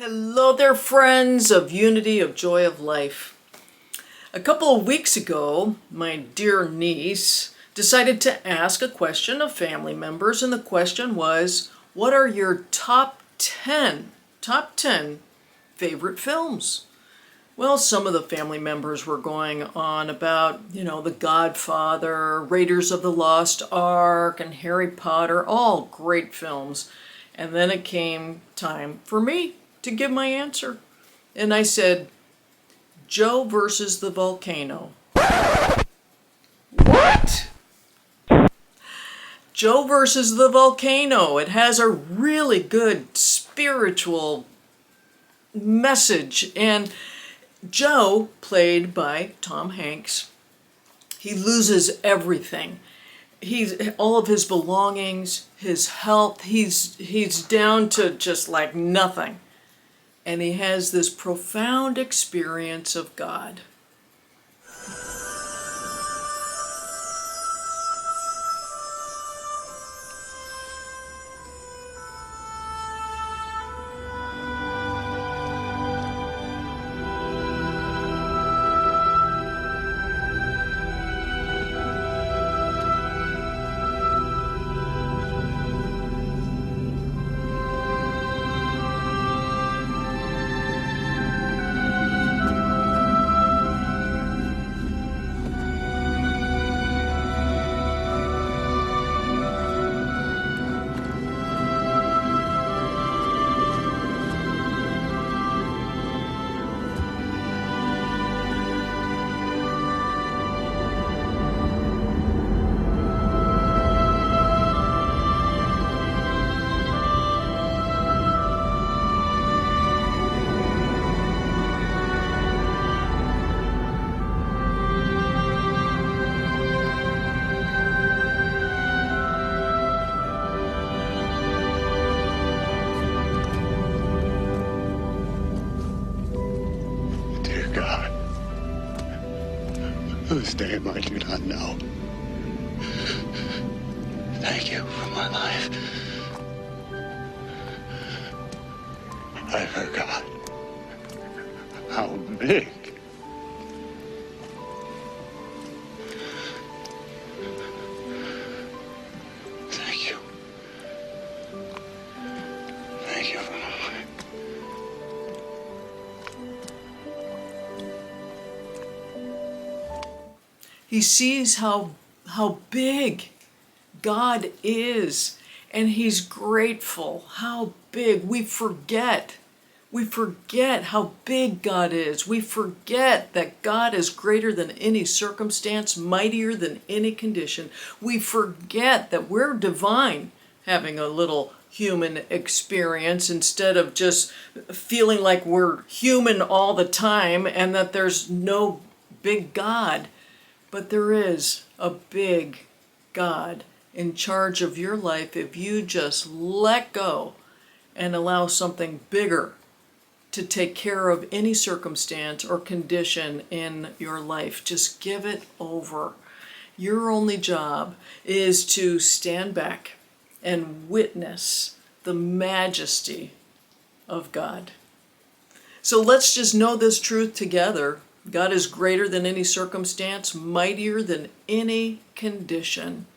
Hello there, friends of Unity of Joy of Life. A couple of weeks ago, my dear niece decided to ask a question of family members, and the question was, what are your top 10 favorite films? Well, some of the family members were going on about, The Godfather, Raiders of the Lost Ark, and Harry Potter, all great films. And then it came time for me to give my answer. And I said, Joe versus the Volcano. What? Joe versus the Volcano. It has a really good spiritual message. And Joe, played by Tom Hanks, he loses everything. All of his belongings, his health, he's down to just like nothing. And he has this profound experience of God. Whose name I do not know. Thank you for my life. I forgot how big Thank you. Thank you for my life. He sees how big God is, and he's grateful how big. We forget how big God is. We forget that God is greater than any circumstance, mightier than any condition. We forget that we're divine, having a little human experience instead of just feeling like we're human all the time and that there's no big God. But there is a big God in charge of your life if you just let go and allow something bigger to take care of any circumstance or condition in your life. Just give it over. Your only job is to stand back and witness the majesty of God. So let's just know this truth together. God is greater than any circumstance, mightier than any condition.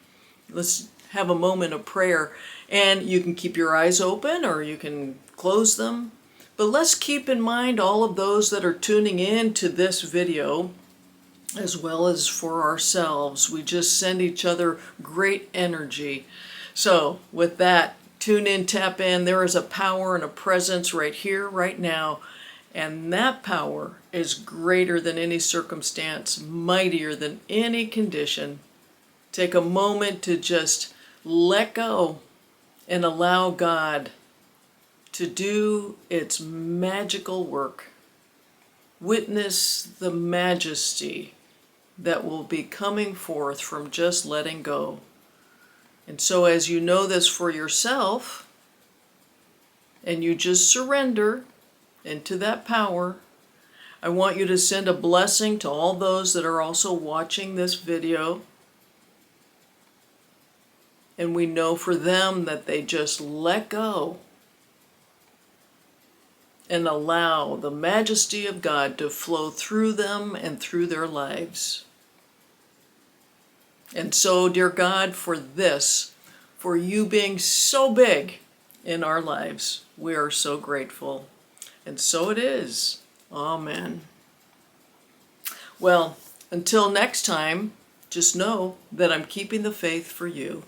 Let's have a moment of prayer, and you can keep your eyes open or you can close them. But let's keep in mind all of those that are tuning in to this video, as well as for ourselves. We just send each other great energy. So with that, tune in, tap in. There is a power and a presence right here, right now. And that power is greater than any circumstance, mightier than any condition. Take a moment to just let go and allow God to do its magical work. Witness the majesty that will be coming forth from just letting go. And so as you know this for yourself, and you just surrender into that power, I want you to send a blessing to all those that are also watching this video. And we know for them that they just let go and allow the majesty of God to flow through them and through their lives. And so, dear God, for this, for you being so big in our lives, we are so grateful. And so it is. Amen. Well, until next time, just know that I'm keeping the faith for you.